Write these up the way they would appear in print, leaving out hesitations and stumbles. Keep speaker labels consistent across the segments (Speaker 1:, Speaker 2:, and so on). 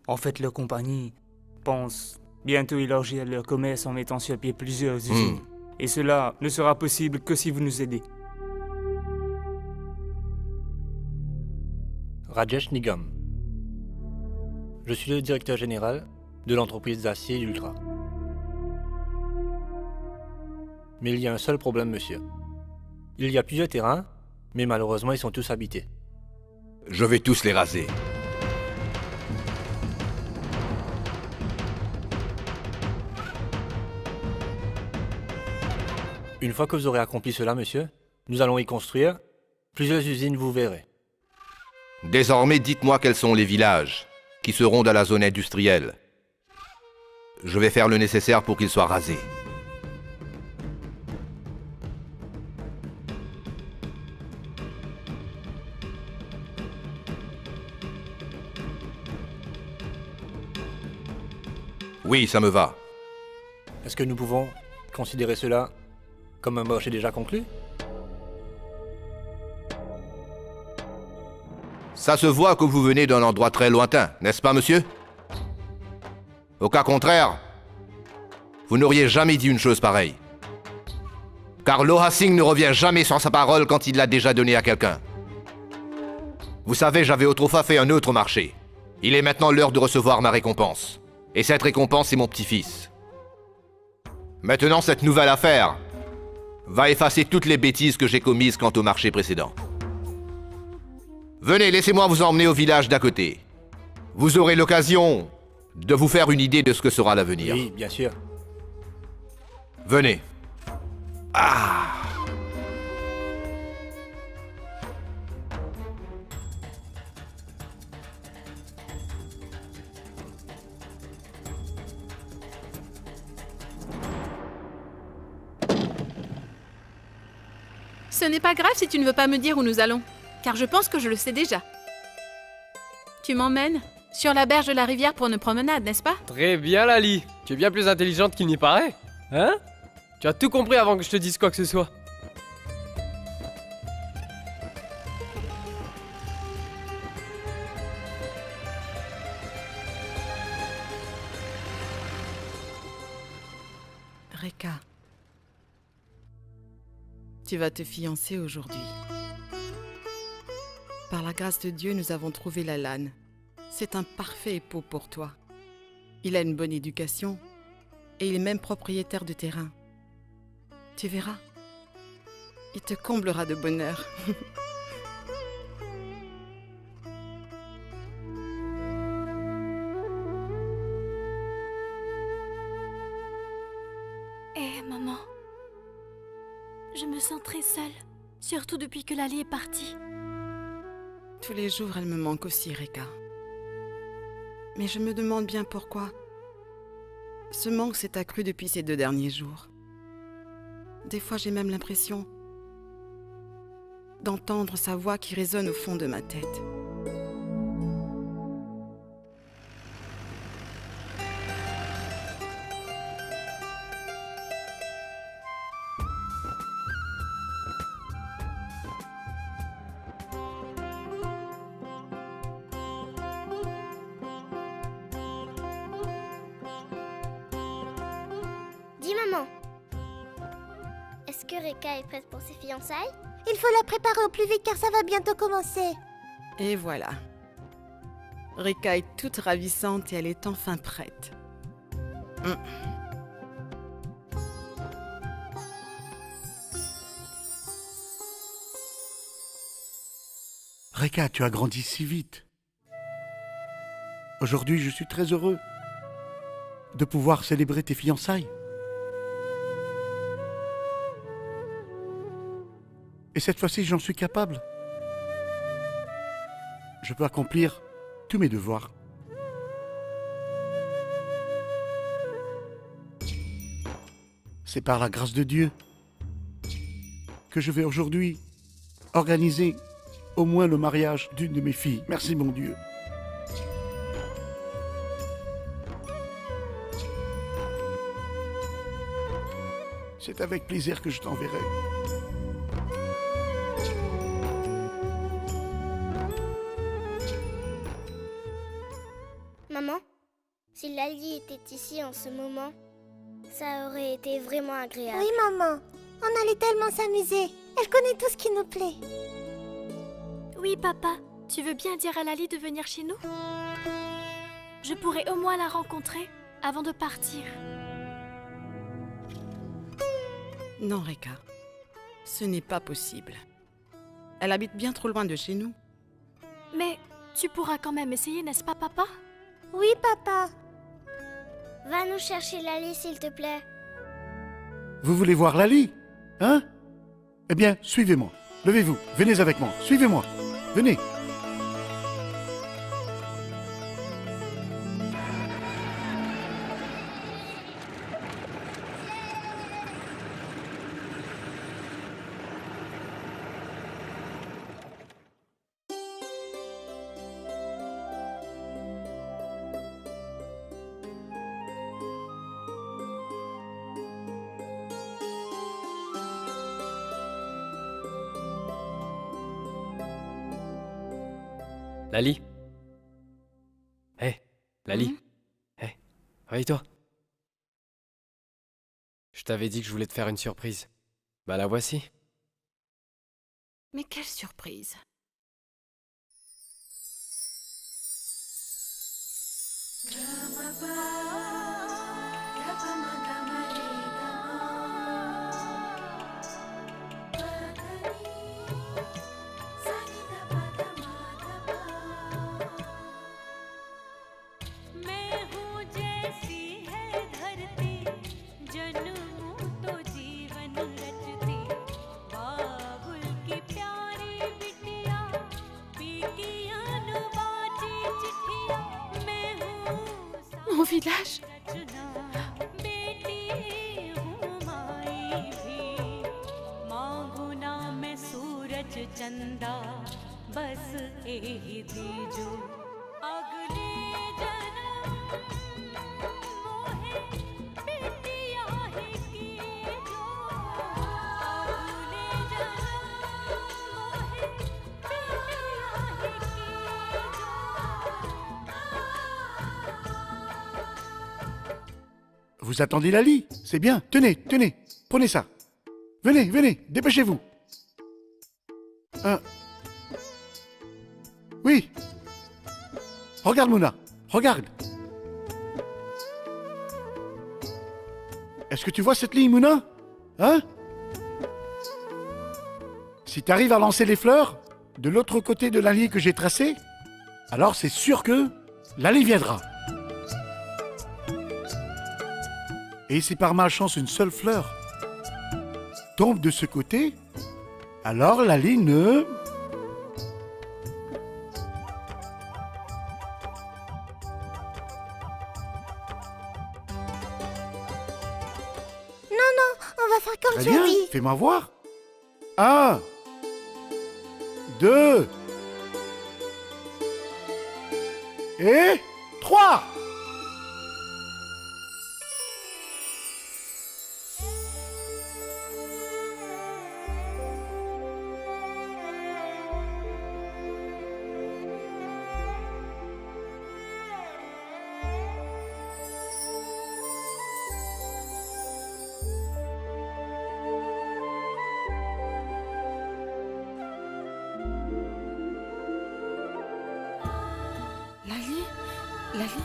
Speaker 1: En fait, leur compagnie pense bientôt élargir leur commerce en mettant sur pied plusieurs usines. Et cela ne sera possible que si vous nous aidez.
Speaker 2: Rajesh Nigam. Je suis le directeur général de l'entreprise d'acier Ultra. Mais il y a un seul problème, monsieur. Il y a plusieurs terrains, mais malheureusement, ils sont tous habités.
Speaker 3: Je vais tous les raser.
Speaker 2: Une fois que vous aurez accompli cela, monsieur, nous allons y construire plusieurs usines, vous verrez.
Speaker 3: Désormais, dites-moi quels sont les villages qui seront dans la zone industrielle. Je vais faire le nécessaire pour qu'ils soient rasés. Oui, ça me va.
Speaker 2: Est-ce que nous pouvons considérer cela comme un marché déjà conclu?
Speaker 3: Ça se voit que vous venez d'un endroit très lointain, n'est-ce pas, monsieur? Au cas contraire, vous n'auriez jamais dit une chose pareille. Car Loha Singh ne revient jamais sur sa parole quand il l'a déjà donnée à quelqu'un. Vous savez, j'avais autrefois fait un autre marché. Il est maintenant l'heure de recevoir ma récompense. Et cette récompense est mon petit-fils. Maintenant, cette nouvelle affaire va effacer toutes les bêtises que j'ai commises quant au marché précédent. Venez, laissez-moi vous emmener au village d'à côté. Vous aurez l'occasion de vous faire une idée de ce que sera l'avenir.
Speaker 2: Oui, bien sûr.
Speaker 3: Venez. Ah!
Speaker 4: Ce n'est pas grave si tu ne veux pas me dire où nous allons, car je pense que je le sais déjà. Tu m'emmènes sur la berge de la rivière pour une promenade, n'est-ce pas?
Speaker 5: Très bien, Lali. Tu es bien plus intelligente qu'il n'y paraît. Hein? Tu as tout compris avant que je te dise quoi que ce soit.
Speaker 6: Rekha, tu vas te fiancer aujourd'hui. Par la grâce de Dieu, nous avons trouvé Lalan. C'est un parfait époux pour toi. Il a une bonne éducation et il est même propriétaire de terrain. Tu verras, il te comblera de bonheur.
Speaker 7: Eh, maman, je me sens très seule, surtout depuis que Lali est partie.
Speaker 6: Tous les jours, elle me manque aussi, Rekha. Mais je me demande bien pourquoi. Ce manque s'est accru depuis ces 2 derniers jours. Des fois, j'ai même l'impression d'entendre sa voix qui résonne au fond de ma tête.
Speaker 8: Dis maman, est-ce que Rekha est prête pour ses fiançailles?
Speaker 9: Il faut la préparer au plus vite car ça va bientôt commencer.
Speaker 6: Et voilà. Rekha est toute ravissante et elle est enfin prête.
Speaker 10: Rekha, tu as grandi si vite. Aujourd'hui, je suis très heureux de pouvoir célébrer tes fiançailles. Et cette fois-ci, j'en suis capable. Je peux accomplir tous mes devoirs. C'est par la grâce de Dieu que je vais aujourd'hui organiser au moins le mariage d'une de mes filles. Merci mon Dieu. C'est avec plaisir que je t'enverrai.
Speaker 8: Maman, Si Lali était ici en ce moment, ça aurait été vraiment agréable.
Speaker 9: Oui, maman. On allait tellement s'amuser. Elle connaît tout ce qui nous plaît.
Speaker 7: Oui, papa. Tu veux bien dire à Lali de venir chez nous? Je pourrais au moins la rencontrer avant de partir.
Speaker 6: Non, Reka. Ce n'est pas possible. Elle habite bien trop loin de chez nous.
Speaker 7: Mais tu pourras quand même essayer, n'est-ce pas, papa?
Speaker 9: Oui, papa.
Speaker 8: Va nous chercher Lali, s'il te plaît.
Speaker 10: Vous voulez voir Lali? Hein? Eh bien, suivez-moi. Levez-vous, venez avec moi. Suivez-moi. Venez.
Speaker 5: Lali. Hé, Lali. Hé, réveille-toi. Je t'avais dit que je voulais te faire une surprise. Bah la voici.
Speaker 4: Mais quelle surprise! Mon village?
Speaker 11: चंदा बस यही दीजो अगले जन्म मोहे बेटिया है की जो अगले जन्म मोहे बेटिया है की जो
Speaker 10: Vous attendez Lali? C'est bien. Tenez, tenez. Prenez ça. Venez, venez. Dépêchez-vous. Oui. Regarde, Mouna. Regarde. Est-ce que tu vois cette ligne, Mouna? Hein? Si tu arrives à lancer les fleurs de l'autre côté de la ligne que j'ai tracée, alors c'est sûr que Lali viendra. Et si par malchance une seule fleur tombe de ce côté, alors Lali ne...
Speaker 9: Non, non, on va faire comme
Speaker 10: Très
Speaker 9: tu
Speaker 10: bien,
Speaker 9: as dit.
Speaker 10: fais-moi voir. 1, 2 et 3.
Speaker 6: Lali? Lali?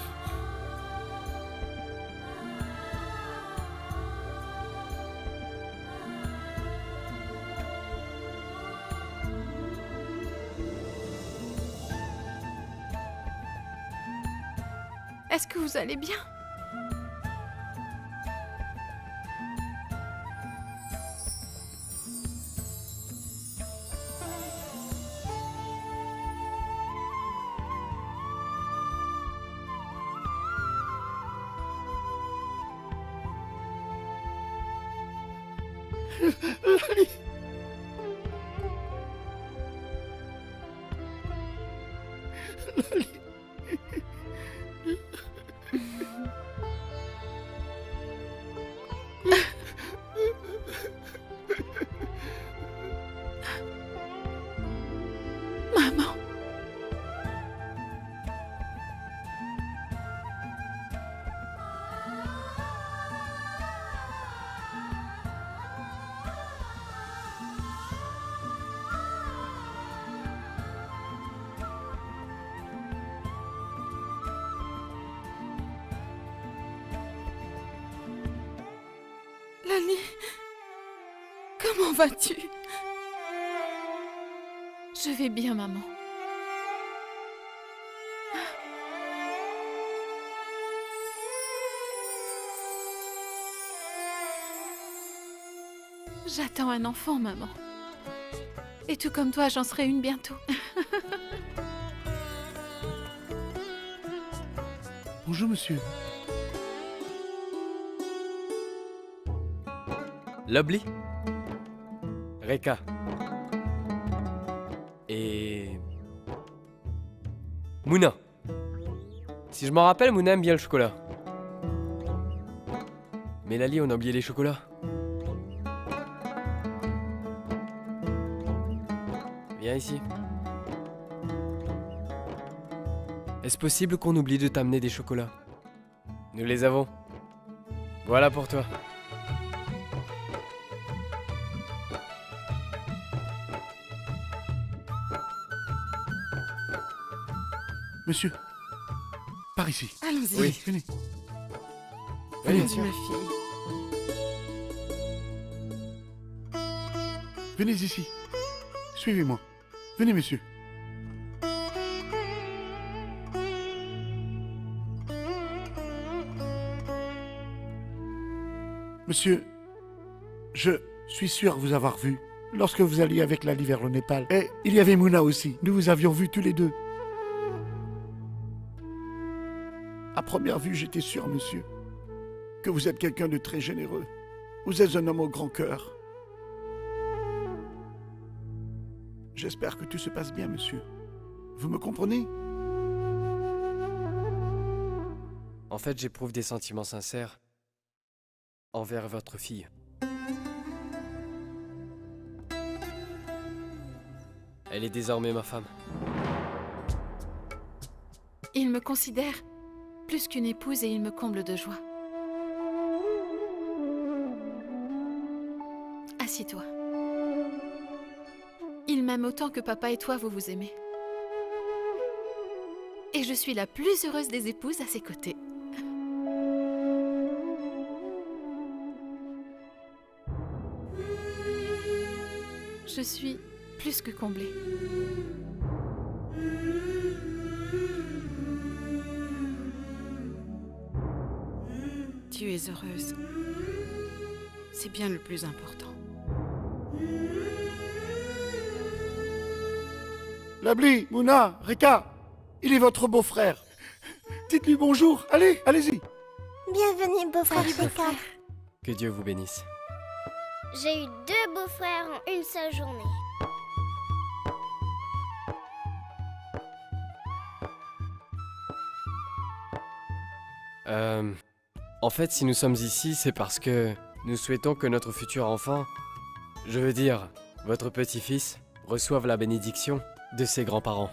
Speaker 4: Est-ce que vous allez bien?
Speaker 10: Lali. Lali.
Speaker 4: Maman.
Speaker 6: Lali, comment vas-tu?
Speaker 4: Je vais bien, maman. J'attends un enfant, maman. Et tout comme toi, j'en serai une bientôt.
Speaker 10: Bonjour, monsieur.
Speaker 5: Lovely, Reka et Mouna. Si je m'en rappelle, Mouna aime bien le chocolat. Mais Lali, on a oublié les chocolats. Viens ici. Est-ce possible qu'on oublie de t'amener des chocolats? Nous les avons. Voilà pour toi.
Speaker 10: Monsieur, par ici.
Speaker 6: Allons-y.
Speaker 5: Oui.
Speaker 10: Venez.
Speaker 6: Allons-y, ma fille.
Speaker 10: Venez ici. Suivez-moi. Venez, monsieur. Monsieur, je suis sûr vous avoir vu lorsque vous alliez avec Lali vers le Népal. Et il y avait Mouna aussi. Nous vous avions vus tous les deux. À première vue, j'étais sûr, monsieur, que vous êtes quelqu'un de très généreux. Vous êtes un homme au grand cœur. J'espère que tout se passe bien, monsieur. Vous me comprenez?
Speaker 5: En fait, j'éprouve des sentiments sincères envers votre fille. Elle est désormais ma femme.
Speaker 4: Il me considère plus qu'une épouse et il me comble de joie. Assis-toi. Il m'aime autant que papa et toi, vous vous aimez. Et je suis la plus heureuse des épouses à ses côtés. Je suis plus que comblée.
Speaker 6: Tu es heureuse. C'est bien le plus important.
Speaker 10: Labli, Mouna, Reka, il est votre beau-frère. Dites-lui bonjour. Allez, allez-y.
Speaker 9: Bienvenue, beau-frère Reka.
Speaker 5: Que Dieu vous bénisse.
Speaker 8: J'ai eu 2 beaux-frères en une seule journée.
Speaker 5: En fait, si nous sommes ici, c'est parce que nous souhaitons que notre futur enfant, je veux dire, votre petit-fils, reçoive la bénédiction de ses grands-parents.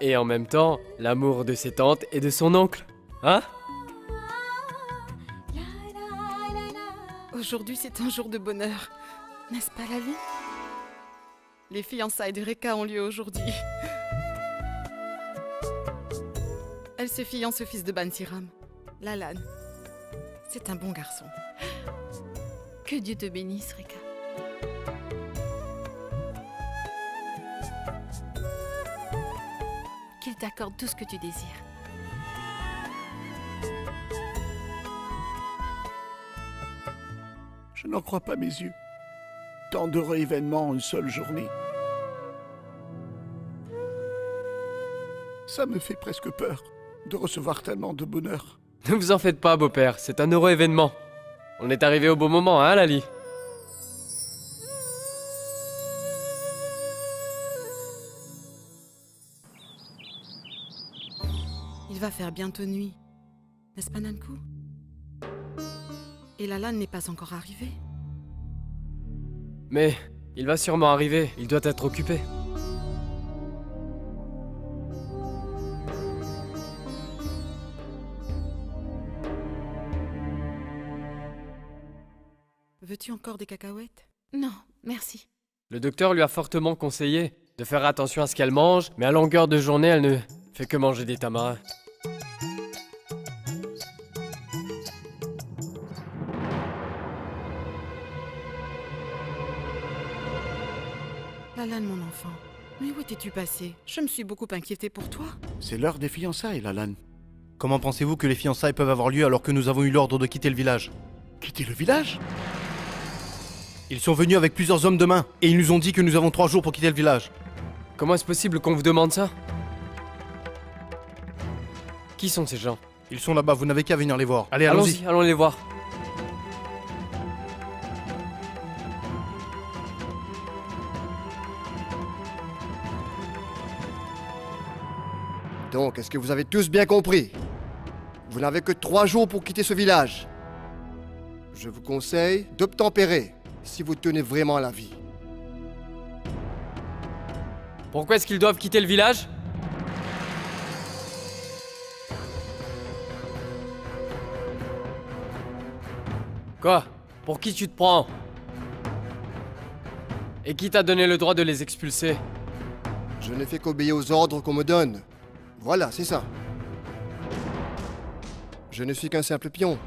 Speaker 5: Et en même temps, l'amour de ses tantes et de son oncle. Hein?
Speaker 6: Aujourd'hui, c'est un jour de bonheur. N'est-ce pas, Lali? Les fiançailles de Reka ont lieu aujourd'hui. Elle se fiance au fils de Bansiram, Lalan. C'est un bon garçon.
Speaker 4: Que Dieu te bénisse, Reka. Qu'il t'accorde tout ce que tu désires.
Speaker 10: Je n'en crois pas mes yeux. Tant d'heureux événements en une seule journée. Ça me fait presque peur de recevoir tellement de bonheur.
Speaker 5: Ne vous en faites pas, beau-père, c'est un heureux événement. On est arrivé au bon moment, hein, Lali?
Speaker 6: Il va faire bientôt nuit. N'est-ce pas, Nankou? Et Lalan n'est pas encore arrivé.
Speaker 5: Mais il va sûrement arriver, il doit être occupé.
Speaker 6: Veux-tu encore des cacahuètes?
Speaker 4: Non, merci.
Speaker 5: Le docteur lui a fortement conseillé de faire attention à ce qu'elle mange, mais à longueur de journée, elle ne fait que manger des tamarins.
Speaker 6: Lalanne, mon enfant. Mais où étais-tu passé? Je me suis beaucoup inquiétée pour toi.
Speaker 10: C'est l'heure des fiançailles, Lalanne.
Speaker 2: Comment pensez-vous que les fiançailles peuvent avoir lieu alors que nous avons eu l'ordre de quitter le village?
Speaker 10: Quitter le village?
Speaker 2: Ils sont venus avec plusieurs hommes de main, et ils nous ont dit que nous avons 3 jours pour quitter le village.
Speaker 5: Comment est-ce possible qu'on vous demande ça? Qui sont ces gens?
Speaker 2: Ils sont là-bas, vous n'avez qu'à venir les voir. Allez, allons-y.
Speaker 5: Allons les voir.
Speaker 12: Donc, est-ce que vous avez tous bien compris? Vous n'avez que 3 jours pour quitter ce village. Je vous conseille d'obtempérer si vous tenez vraiment à la vie.
Speaker 5: Pourquoi est-ce qu'ils doivent quitter le village? Quoi? Pour qui tu te prends? Et qui t'a donné le droit de les expulser?
Speaker 12: Je ne fais qu'obéir aux ordres qu'on me donne. Voilà, c'est ça. Je ne suis qu'un simple pion.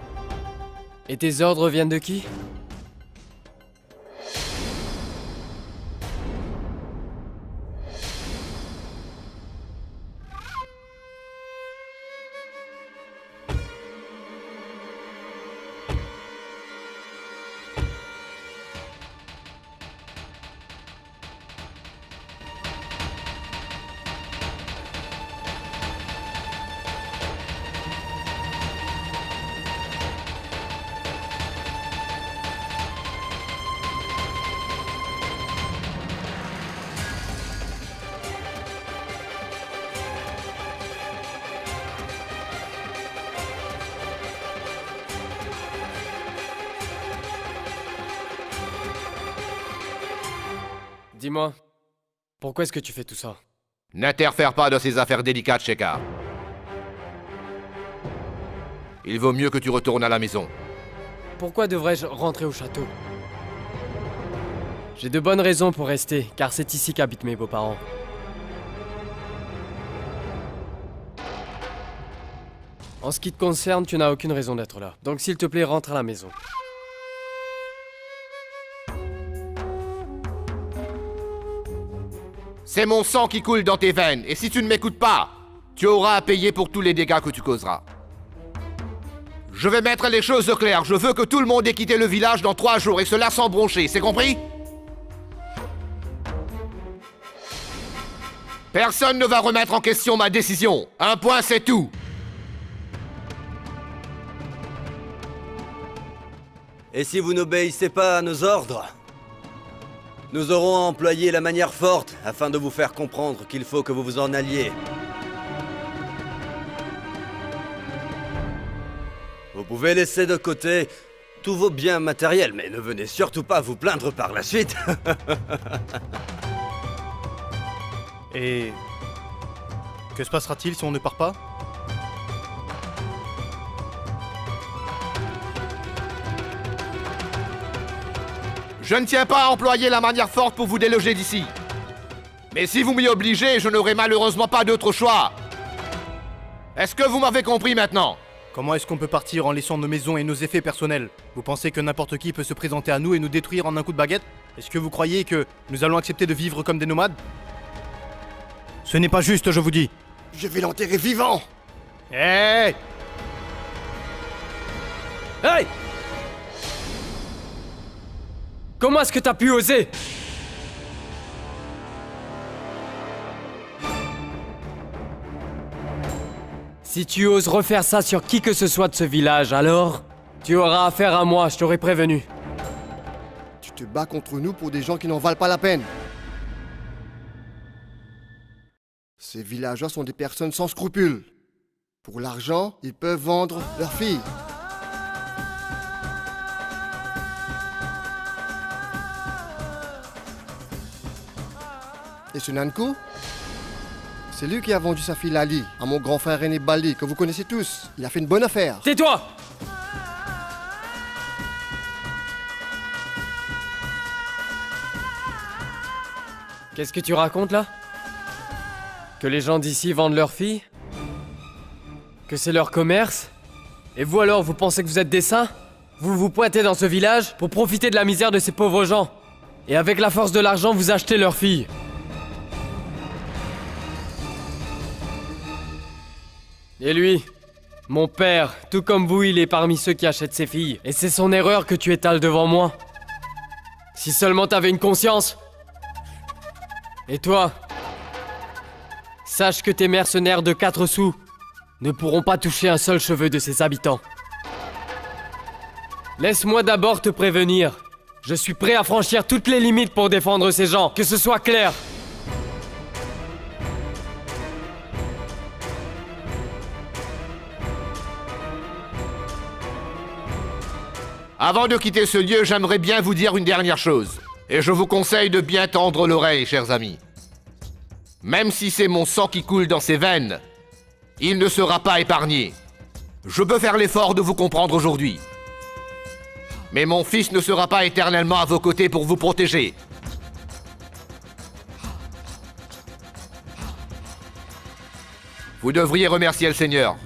Speaker 5: Et tes ordres viennent de qui? Dis-moi, pourquoi est-ce que tu fais tout ça?
Speaker 3: N'interfère pas dans ces affaires délicates, Shekar. Il vaut mieux que tu retournes à la maison.
Speaker 5: Pourquoi devrais-je rentrer au château? J'ai de bonnes raisons pour rester, car c'est ici qu'habitent mes beaux-parents. En ce qui te concerne, tu n'as aucune raison d'être là. Donc s'il te plaît, rentre à la maison.
Speaker 3: C'est mon sang qui coule dans tes veines, et si tu ne m'écoutes pas, tu auras à payer pour tous les dégâts que tu causeras. Je vais mettre les choses au clair, je veux que tout le monde ait quitté le village dans 3 jours, et cela sans broncher, c'est compris? Personne ne va remettre en question ma décision, un point c'est tout.
Speaker 13: Et si vous n'obéissez pas à nos ordres, nous aurons employé la manière forte afin de vous faire comprendre qu'il faut que vous vous en alliez. Vous pouvez laisser de côté tous vos biens matériels, mais ne venez surtout pas vous plaindre par la suite.
Speaker 2: Et... que se passera-t-il si on ne part pas?
Speaker 3: Je ne tiens pas à employer la manière forte pour vous déloger d'ici. Mais si vous m'y obligez, je n'aurai malheureusement pas d'autre choix. Est-ce que vous m'avez compris maintenant?
Speaker 2: Comment est-ce qu'on peut partir en laissant nos maisons et nos effets personnels? Vous pensez que n'importe qui peut se présenter à nous et nous détruire en un coup de baguette? Est-ce que vous croyez que nous allons accepter de vivre comme des nomades? Ce n'est pas juste, je vous dis.
Speaker 12: Je vais l'enterrer vivant.
Speaker 2: Hey!
Speaker 5: Hey! Comment est-ce que t'as pu oser? Si tu oses refaire ça sur qui que ce soit de ce village, alors tu auras affaire à moi, je t'aurais prévenu.
Speaker 12: Tu te bats contre nous pour des gens qui n'en valent pas la peine. Ces villageois sont des personnes sans scrupules. Pour l'argent, ils peuvent vendre leurs filles. Et ce Nanko, c'est lui qui a vendu sa fille Lali à mon grand frère René Baldi, que vous connaissez tous. Il a fait une bonne affaire.
Speaker 5: Tais-toi! Qu'est-ce que tu racontes là? Que les gens d'ici vendent leurs filles? Que c'est leur commerce? Et vous alors, vous pensez que vous êtes des saints? Vous vous pointez dans ce village pour profiter de la misère de ces pauvres gens? Et avec la force de l'argent, vous achetez leur fille. Et lui, mon père, tout comme vous, il est parmi ceux qui achètent ses filles. Et c'est son erreur que tu étales devant moi. Si seulement t'avais une conscience. Et toi, sache que tes mercenaires de 4 sous ne pourront pas toucher un seul cheveu de ses habitants. Laisse-moi d'abord te prévenir. Je suis prêt à franchir toutes les limites pour défendre ces gens, que ce soit clair.
Speaker 3: Avant de quitter ce lieu, j'aimerais bien vous dire une dernière chose. Et je vous conseille de bien tendre l'oreille, chers amis. Même si c'est mon sang qui coule dans ses veines, il ne sera pas épargné. Je peux faire l'effort de vous comprendre aujourd'hui. Mais mon fils ne sera pas éternellement à vos côtés pour vous protéger. Vous devriez remercier le Seigneur.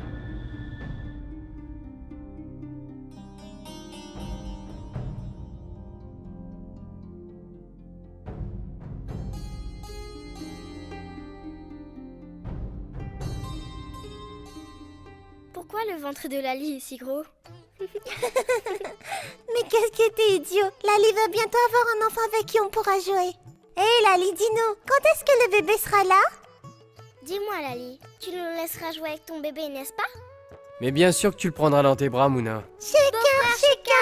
Speaker 8: Pourquoi le ventre de Lali est si gros?
Speaker 9: Mais qu'est-ce qui était idiot? Lali va bientôt avoir un enfant avec qui on pourra jouer. Hé Lali, dis-nous, quand est-ce que le bébé sera là?
Speaker 8: Dis-moi Lali, tu nous laisseras jouer avec ton bébé, n'est-ce pas?
Speaker 5: Mais bien sûr que tu le prendras dans tes bras, Mouna.
Speaker 8: Shaker.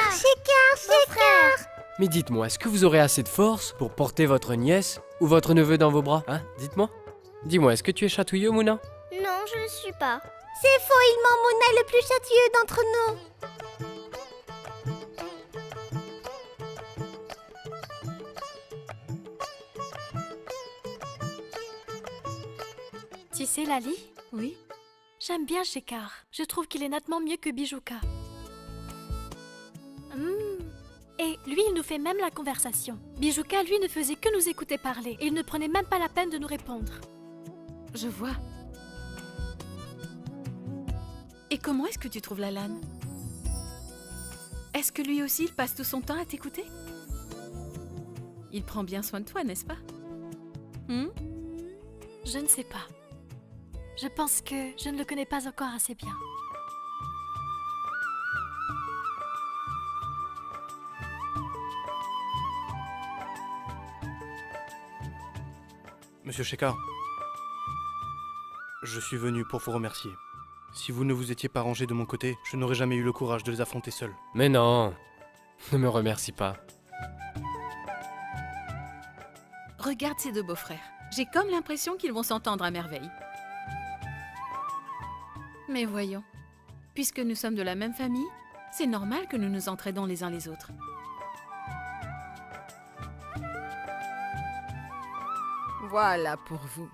Speaker 5: Mais dites-moi, est-ce que vous aurez assez de force pour porter votre nièce ou votre neveu dans vos bras? Hein? Dites-moi. Dis-moi, est-ce que tu es chatouilleux, Mouna?
Speaker 8: Non, je ne suis pas.
Speaker 9: C'est faux, il ment, Mouna est le plus châtieux d'entre nous.
Speaker 7: Tu sais, Lali? Oui? J'aime bien Shekar. Je trouve qu'il est nettement mieux que Bijouka. Et lui, il nous fait même la conversation. Bijouka, lui, ne faisait que nous écouter parler. Et il ne prenait même pas la peine de nous répondre.
Speaker 4: Je vois. Et comment est-ce que tu trouves la Lane? Est-ce que lui aussi, il passe tout son temps à t'écouter? Il prend bien soin de toi, n'est-ce pas?
Speaker 7: Je ne sais pas. Je pense que je ne le connais pas encore assez bien.
Speaker 2: Monsieur Shekar, je suis venu pour vous remercier. Si vous ne vous étiez pas rangé de mon côté, je n'aurais jamais eu le courage de les affronter seul.
Speaker 5: Mais non, ne me remercie pas.
Speaker 4: Regarde ces deux beaux-frères. J'ai comme l'impression qu'ils vont s'entendre à merveille. Mais voyons, puisque nous sommes de la même famille, c'est normal que nous nous entraidons les uns les autres.
Speaker 6: Voilà pour vous.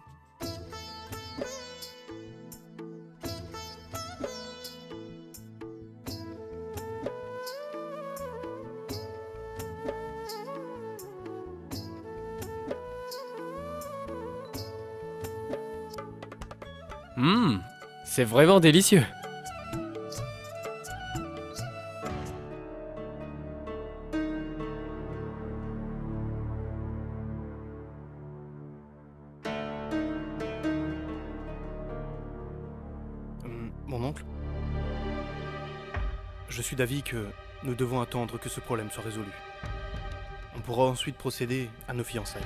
Speaker 5: C'est vraiment délicieux.
Speaker 2: Mon oncle, je suis d'avis que nous devons attendre que ce problème soit résolu. On pourra ensuite procéder à nos fiançailles.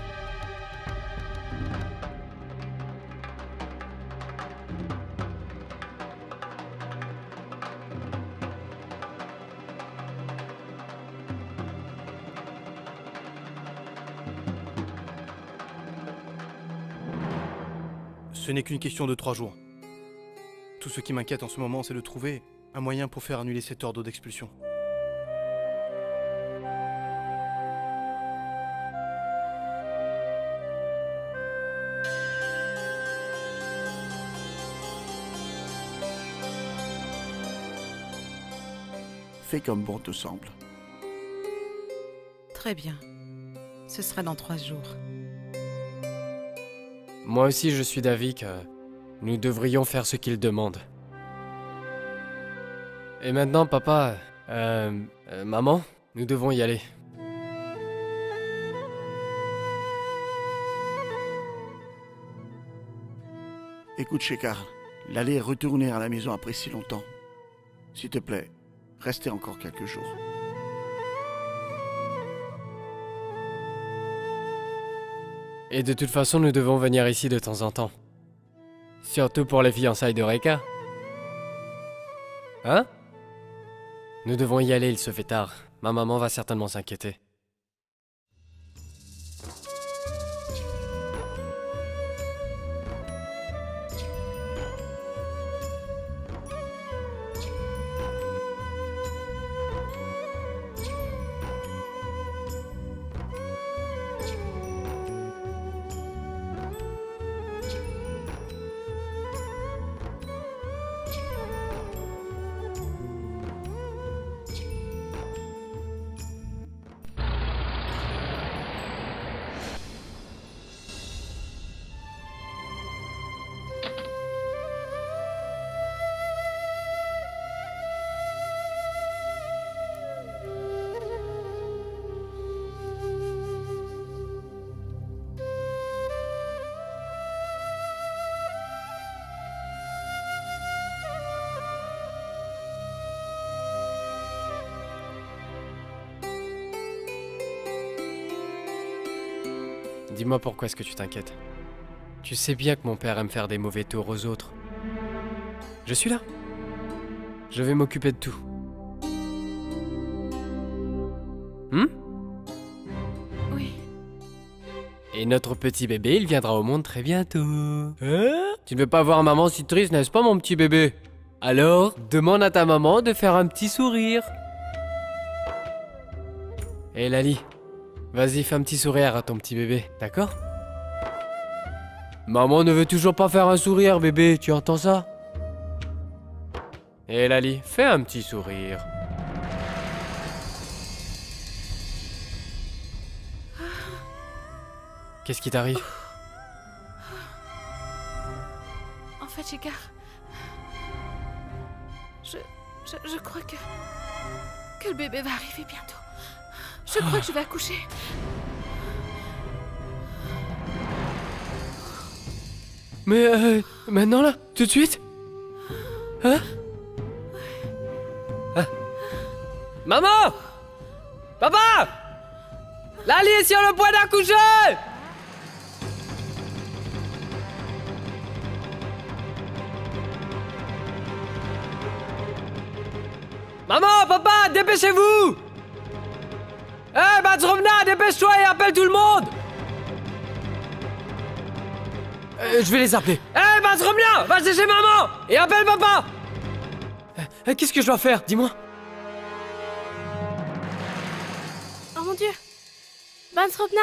Speaker 2: Ce n'est qu'une question de 3 jours. Tout ce qui m'inquiète en ce moment, c'est de trouver un moyen pour faire annuler cet ordre d'expulsion.
Speaker 10: Fais comme bon te semble.
Speaker 6: Très bien. Ce sera dans 3 jours.
Speaker 5: Moi aussi, je suis d'avis que nous devrions faire ce qu'il demande. Et maintenant, papa, maman, nous devons y aller.
Speaker 10: Écoute, Shekar, Lali est retournée à la maison après si longtemps. S'il te plaît, restez encore quelques jours.
Speaker 5: Et de toute façon, nous devons venir ici de temps en temps. Surtout pour les fiançailles de Reka. Hein? Nous devons y aller, il se fait tard. Ma maman va certainement s'inquiéter. Dis-moi pourquoi est-ce que tu t'inquiètes? Tu sais bien que mon père aime faire des mauvais tours aux autres. Je suis là. Je vais m'occuper de tout.
Speaker 4: Oui.
Speaker 5: Et notre petit bébé, il viendra au monde très bientôt. Hein? Tu ne veux pas voir maman si triste, n'est-ce pas, mon petit bébé? Alors, demande à ta maman de faire un petit sourire. Hé Lali, vas-y, fais un petit sourire à ton petit bébé, d'accord? Maman ne veut toujours pas faire un sourire, bébé, tu entends ça? Hé Lali, fais un petit sourire. Qu'est-ce qui t'arrive?
Speaker 4: En fait, Shekar, je crois que le bébé va arriver bientôt. Je crois que je vais accoucher.
Speaker 5: Mais maintenant là, tout de suite? Hein? Ah. Maman! Papa! Lali est sur le point d'accoucher! Maman, papa, dépêchez-vous! Hé, Bazrovna, dépêche-toi et appelle tout le monde! Je vais les appeler. Hé, Bazrovna, va chez maman et appelle papa! Qu'est-ce que je dois faire? Dis-moi.
Speaker 7: Oh mon Dieu! Bazrovna,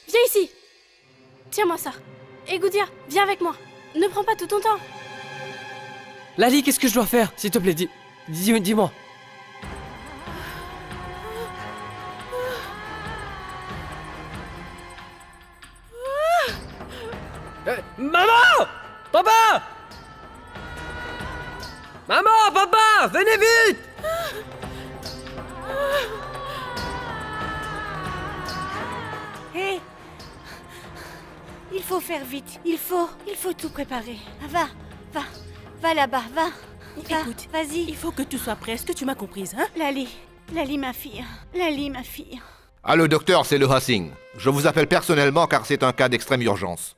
Speaker 7: viens ici! Tiens-moi ça. Et Goudia, viens avec moi. Ne prends pas tout ton temps.
Speaker 5: Lali, qu'est-ce que je dois faire? S'il te plaît, dis-moi. Maman! Papa! Maman, papa! Venez vite!
Speaker 9: Hé! Il faut faire vite. Il faut tout préparer. Va là-bas, va.
Speaker 14: Écoute,
Speaker 9: vas-y.
Speaker 14: Il faut que tout soit prêt. Est-ce que tu m'as comprise, hein?
Speaker 9: Lali, ma fille. Lali, ma fille.
Speaker 3: Allô, docteur, c'est Loha Singh. Je vous appelle personnellement car c'est un cas d'extrême urgence.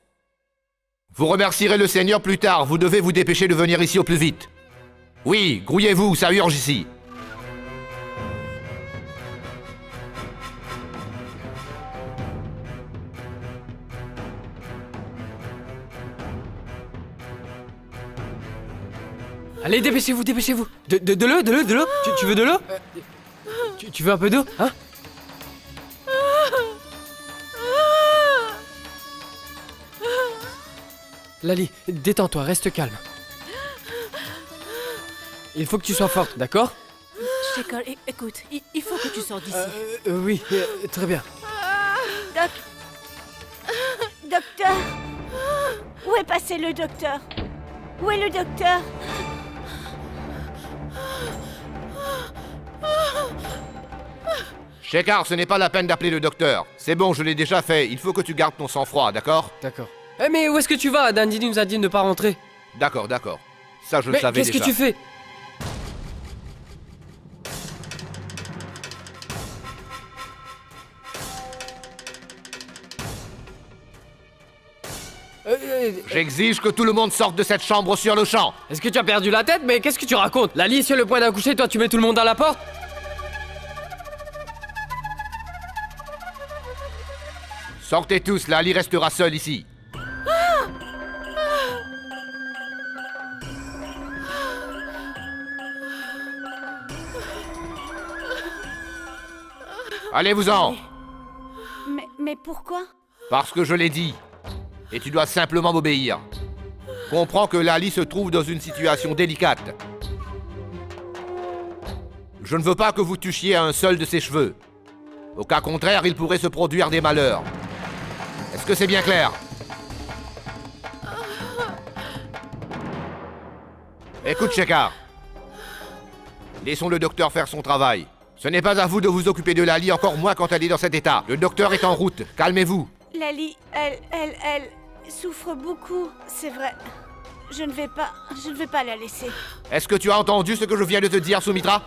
Speaker 3: Vous remercierez le Seigneur plus tard. Vous devez vous dépêcher de venir ici au plus vite. Oui, grouillez-vous, ça urge ici.
Speaker 5: Allez, dépêchez-vous. De l'eau? Tu veux de l'eau? Tu veux un peu d'eau, hein? Lali, détends-toi, reste calme. Il faut que tu sois forte, d'accord?
Speaker 14: Shekar, écoute, il faut que tu sors d'ici.
Speaker 5: Oui, très bien.
Speaker 9: Docteur! Où est passé le docteur? Où est le docteur?
Speaker 3: Shekar, ce n'est pas la peine d'appeler le docteur. C'est bon, je l'ai déjà fait. Il faut que tu gardes ton sang-froid, d'accord?
Speaker 5: D'accord. Mais où est-ce que tu vas? Dandini nous a dit de ne pas rentrer.
Speaker 3: D'accord, d'accord. Ça, je le savais déjà.
Speaker 5: Qu'est-ce que tu fais?
Speaker 3: J'exige que tout le monde sorte de cette chambre sur le champ.
Speaker 5: Est-ce que tu as perdu la tête? Mais qu'est-ce que tu racontes? Lali est sur le point d'accoucher, toi tu mets tout le monde à la porte?
Speaker 3: Sortez tous, Lali restera seule ici. Allez-vous-en.
Speaker 14: Mais pourquoi?
Speaker 3: Parce que je l'ai dit. Et tu dois simplement m'obéir. Comprends que Lali se trouve dans une situation délicate. Je ne veux pas que vous touchiez à un seul de ses cheveux. Au cas contraire, il pourrait se produire des malheurs. Est-ce que c'est bien clair? Écoute, Shekar. Laissons le docteur faire son travail. Ce n'est pas à vous de vous occuper de Lali, encore moins quand elle est dans cet état. Le docteur est en route. Calmez-vous.
Speaker 14: Lali, elle souffre beaucoup, c'est vrai. Je ne vais pas la laisser.
Speaker 3: Est-ce que tu as entendu ce que je viens de te dire, Soumitra?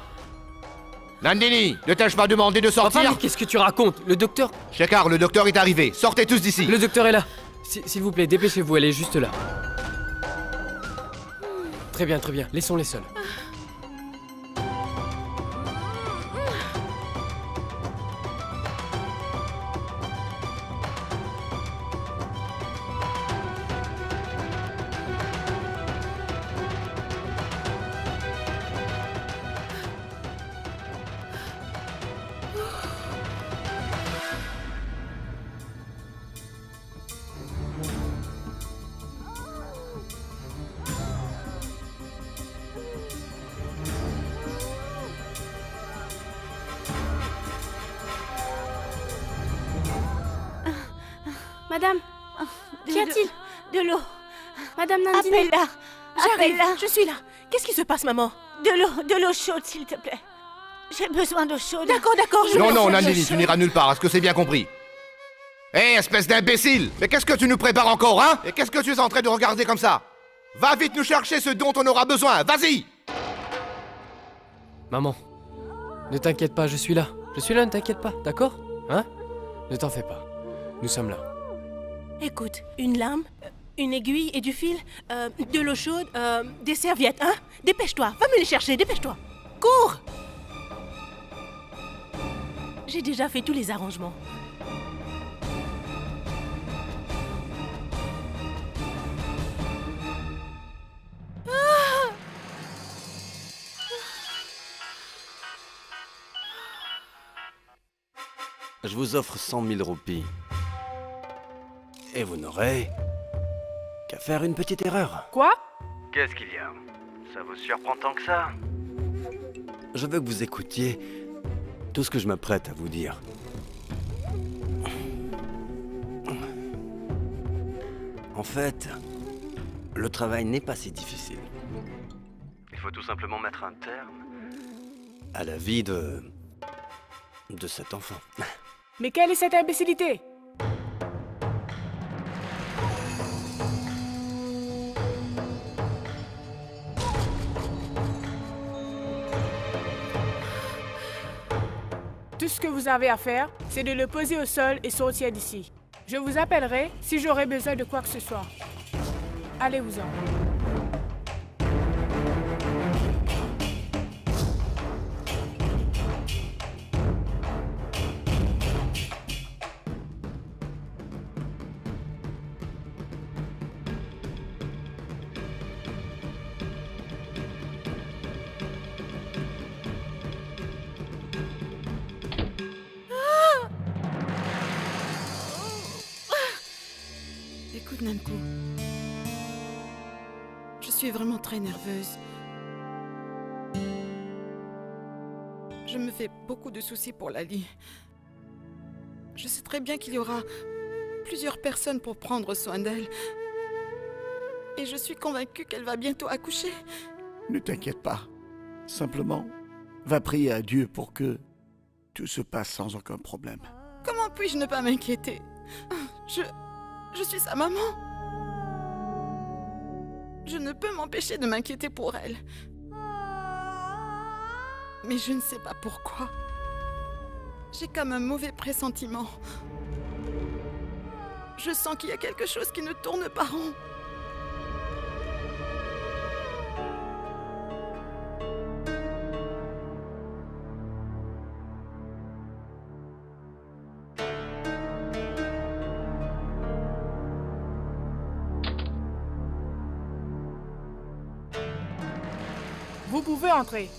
Speaker 3: Nandini, ne t'ai-je pas demandé de sortir?
Speaker 5: Enfin, mais qu'est-ce que tu racontes? Le docteur...
Speaker 3: Shekar, le docteur est arrivé. Sortez tous d'ici.
Speaker 5: Le docteur est là. S'il vous plaît, dépêchez-vous, elle est juste là. Très bien, laissons-les seuls.
Speaker 14: Madame,
Speaker 7: Qu'y a-t-il?
Speaker 14: De l'eau.
Speaker 7: Madame Nandini.
Speaker 14: Appelle-la.
Speaker 7: J'arrive,
Speaker 14: Appelle-la.
Speaker 7: je suis là. Qu'est-ce qui se passe, maman?
Speaker 14: De l'eau chaude, s'il te plaît. J'ai besoin d'eau chaude.
Speaker 7: D'accord, je
Speaker 3: Non,
Speaker 7: vais
Speaker 3: non,
Speaker 7: faire
Speaker 3: Nandini,
Speaker 7: le
Speaker 3: tu n'iras nulle part. Est-ce que c'est bien compris? Hé, espèce d'imbécile! Mais qu'est-ce que tu nous prépares encore, hein? Et qu'est-ce que tu es en train de regarder comme ça? Va vite nous chercher ce dont on aura besoin, vas-y!
Speaker 5: Maman, ne t'inquiète pas, je suis là. Je suis là, ne t'inquiète pas, d'accord? Hein? Ne t'en fais pas. Nous sommes là.
Speaker 14: Écoute, une lame, une aiguille et du fil, de l'eau chaude, des serviettes, hein? Dépêche-toi, va me les chercher, dépêche-toi. Cours! J'ai déjà fait tous les arrangements.
Speaker 13: Je vous offre 100 000 roupies. Et vous n'aurez qu'à faire une petite erreur.
Speaker 14: Quoi?
Speaker 13: Qu'est-ce qu'il y a? Ça vous surprend tant que ça? Je veux que vous écoutiez tout ce que je m'apprête à vous dire. En fait, le travail n'est pas si difficile. Il faut tout simplement mettre un terme à la vie de cet enfant.
Speaker 14: Mais quelle est cette imbécilité?
Speaker 15: Tout ce que vous avez à faire, c'est de le poser au sol et sortir d'ici. Je vous appellerai si j'aurai besoin de quoi que ce soit. Allez-vous-en.
Speaker 6: Écoute, Nanko. Je suis vraiment très nerveuse. Je me fais beaucoup de soucis pour Lali. Je sais très bien qu'il y aura plusieurs personnes pour prendre soin d'elle. Et je suis convaincue qu'elle va bientôt accoucher.
Speaker 10: Ne t'inquiète pas. Simplement, va prier à Dieu pour que tout se passe sans aucun problème.
Speaker 6: Comment puis-je ne pas m'inquiéter? Je suis sa maman. Je ne peux m'empêcher de m'inquiéter pour elle. Mais je ne sais pas pourquoi. J'ai comme un mauvais pressentiment. Je sens qu'il y a quelque chose qui ne tourne pas rond.
Speaker 15: Vous pouvez entrer.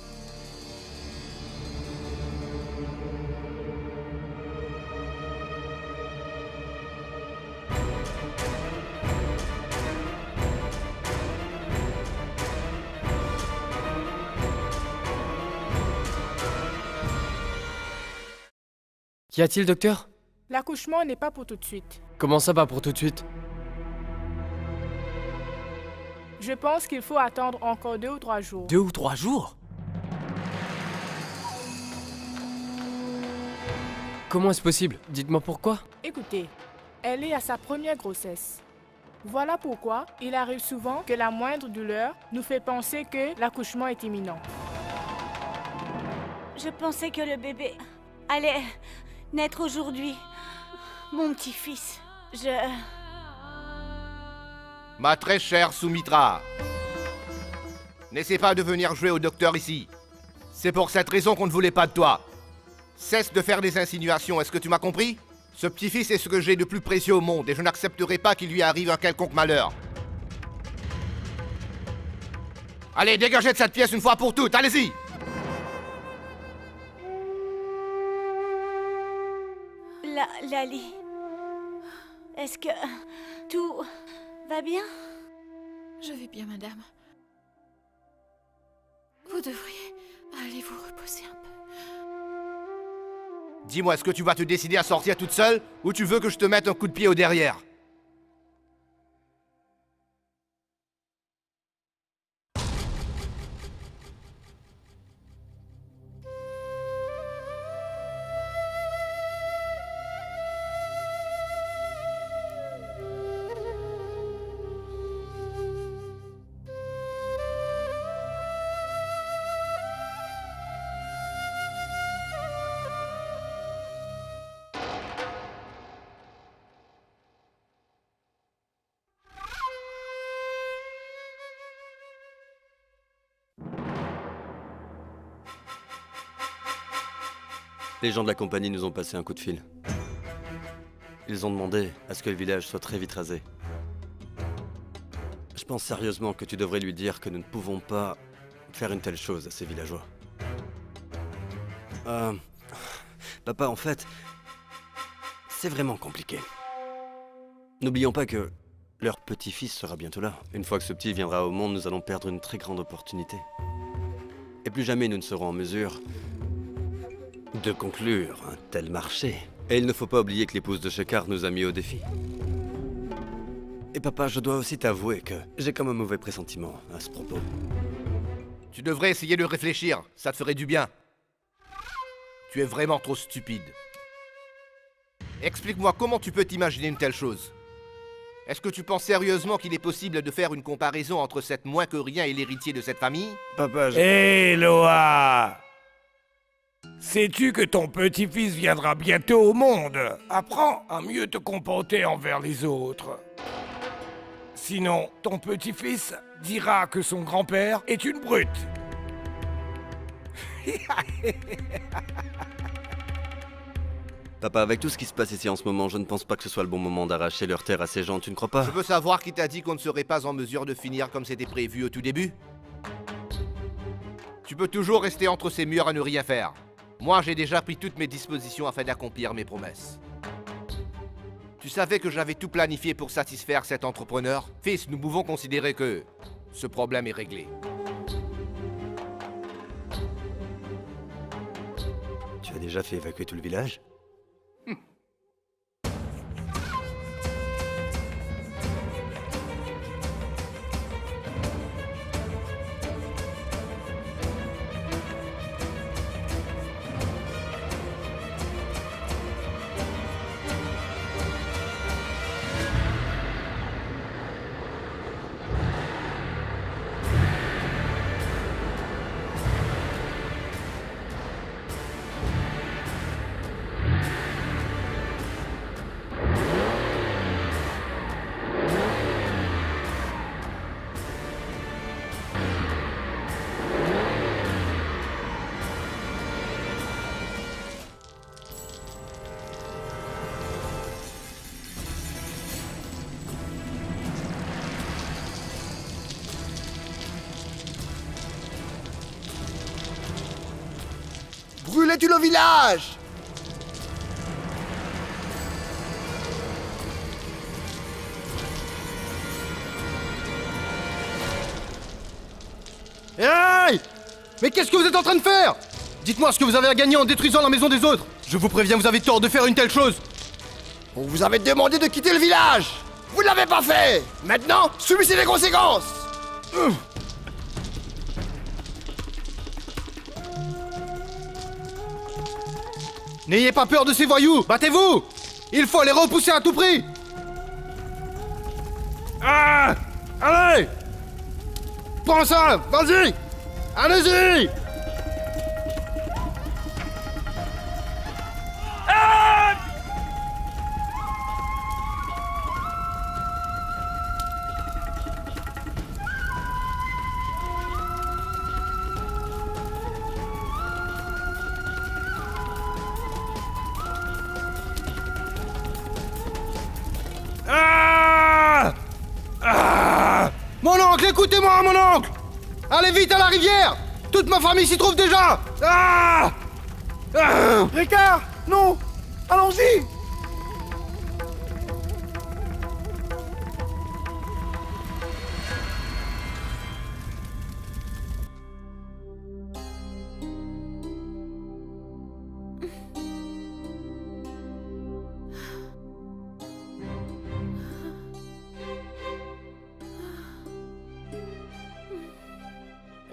Speaker 5: Qu'y a-t-il, docteur?
Speaker 15: L'accouchement n'est pas pour tout de suite.
Speaker 5: Comment ça va pour tout de suite?
Speaker 15: Je pense qu'il faut attendre encore 2 ou 3 jours.
Speaker 5: 2 ou 3 jours? Comment est-ce possible? Dites-moi pourquoi.
Speaker 15: Écoutez, elle est à sa première grossesse. Voilà pourquoi il arrive souvent que la moindre douleur nous fait penser que l'accouchement est imminent.
Speaker 11: Je pensais que le bébé allait naître aujourd'hui. Mon petit-fils.
Speaker 3: Ma très chère Soumitra, n'essaie pas de venir jouer au docteur ici. C'est pour cette raison qu'on ne voulait pas de toi. Cesse de faire des insinuations, est-ce que tu m'as compris? Ce petit-fils est ce que j'ai de plus précieux au monde et je n'accepterai pas qu'il lui arrive un quelconque malheur. Allez, dégagez de cette pièce une fois pour toutes, allez-y!
Speaker 11: Lali, est-ce que tout va bien?
Speaker 4: Je vais bien, madame. Vous devriez aller vous reposer un peu.
Speaker 3: Dis-moi, est-ce que tu vas te décider à sortir toute seule ou tu veux que je te mette un coup de pied au derrière?
Speaker 13: Les gens de la compagnie nous ont passé un coup de fil. Ils ont demandé à ce que le village soit très vite rasé. Je pense sérieusement que tu devrais lui dire que nous ne pouvons pas faire une telle chose à ces villageois. Papa, en fait, c'est vraiment compliqué. N'oublions pas que leur petit-fils sera bientôt là. Une fois que ce petit viendra au monde, nous allons perdre une très grande opportunité. Et plus jamais nous ne serons en mesure de conclure un tel marché. Et il ne faut pas oublier que l'épouse de Shekar nous a mis au défi. Et papa, je dois aussi t'avouer que j'ai comme un mauvais pressentiment à ce propos.
Speaker 3: Tu devrais essayer de réfléchir, ça te ferait du bien. Tu es vraiment trop stupide. Explique-moi comment tu peux t'imaginer une telle chose. Est-ce que tu penses sérieusement qu'il est possible de faire une comparaison entre cette moins que rien et l'héritier de cette famille?
Speaker 13: Papa,
Speaker 16: Hé, Loa! Sais-tu que ton petit-fils viendra bientôt au monde? Apprends à mieux te comporter envers les autres. Sinon, ton petit-fils dira que son grand-père est une brute.
Speaker 13: Papa, avec tout ce qui se passe ici en ce moment, je ne pense pas que ce soit le bon moment d'arracher leur terre à ces gens, tu ne crois pas?
Speaker 3: Je veux savoir qui t'a dit qu'on ne serait pas en mesure de finir comme c'était prévu au tout début? Tu peux toujours rester entre ces murs à ne rien faire. Moi, j'ai déjà pris toutes mes dispositions afin d'accomplir mes promesses. Tu savais que j'avais tout planifié pour satisfaire cet entrepreneur? Fils, nous pouvons considérer que ce problème est réglé.
Speaker 13: Tu as déjà fait évacuer tout le village?
Speaker 12: Brûlez tout le village!
Speaker 2: Hey! Mais qu'est-ce que vous êtes en train de faire? Dites-moi ce que vous avez à gagner en détruisant la maison des autres. Je vous préviens, vous avez tort de faire une telle chose.
Speaker 12: On vous avait demandé de quitter le village! Vous ne l'avez pas fait! Maintenant, subissez les conséquences!
Speaker 2: N'ayez pas peur de ces voyous! Battez-vous! Il faut les repousser à tout prix! Ah! Allez! Prends ça! Vas-y! Allez-y! Ah! Ah! Ah! Mon oncle, écoutez-moi, mon oncle! Allez vite à la rivière! Toute ma famille s'y trouve déjà! Ah! Ah!
Speaker 10: Ricard! Non! Allons-y!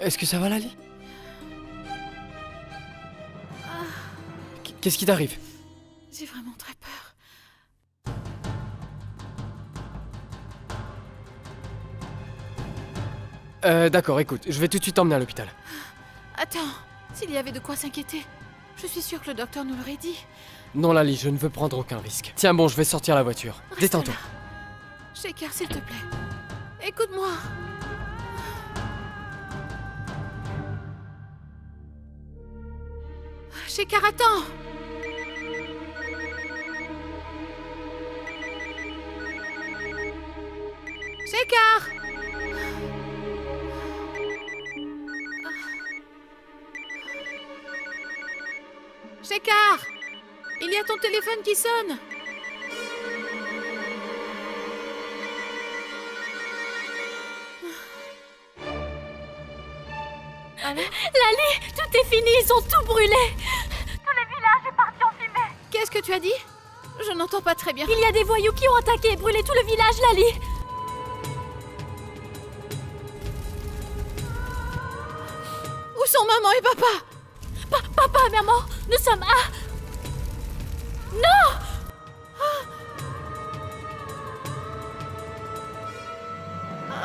Speaker 5: Est-ce que ça va, Lali? Qu'est-ce qui t'arrive?
Speaker 4: J'ai vraiment très peur.
Speaker 5: D'accord, écoute, je vais tout de suite t'emmener à l'hôpital.
Speaker 4: Attends, s'il y avait de quoi s'inquiéter, je suis sûre que le docteur nous l'aurait dit.
Speaker 5: Non, Lali, je ne veux prendre aucun risque. Tiens, bon, je vais sortir la voiture. Détends-toi.
Speaker 4: Shekhar, s'il te plaît. Écoute-moi. Shekhar, attends. Shekhar. Shekhar, il y a ton téléphone qui sonne. Allô?
Speaker 7: Lali, tout est fini, ils ont tout brûlé. Tout le village est parti en fumée.
Speaker 4: Qu'est-ce que tu as dit? Je n'entends pas très bien.
Speaker 7: Il y a des voyous qui ont attaqué et brûlé tout le village, Lali.
Speaker 4: Où sont maman et papa?
Speaker 7: Papa, maman, nous sommes à... Non!
Speaker 4: Ah.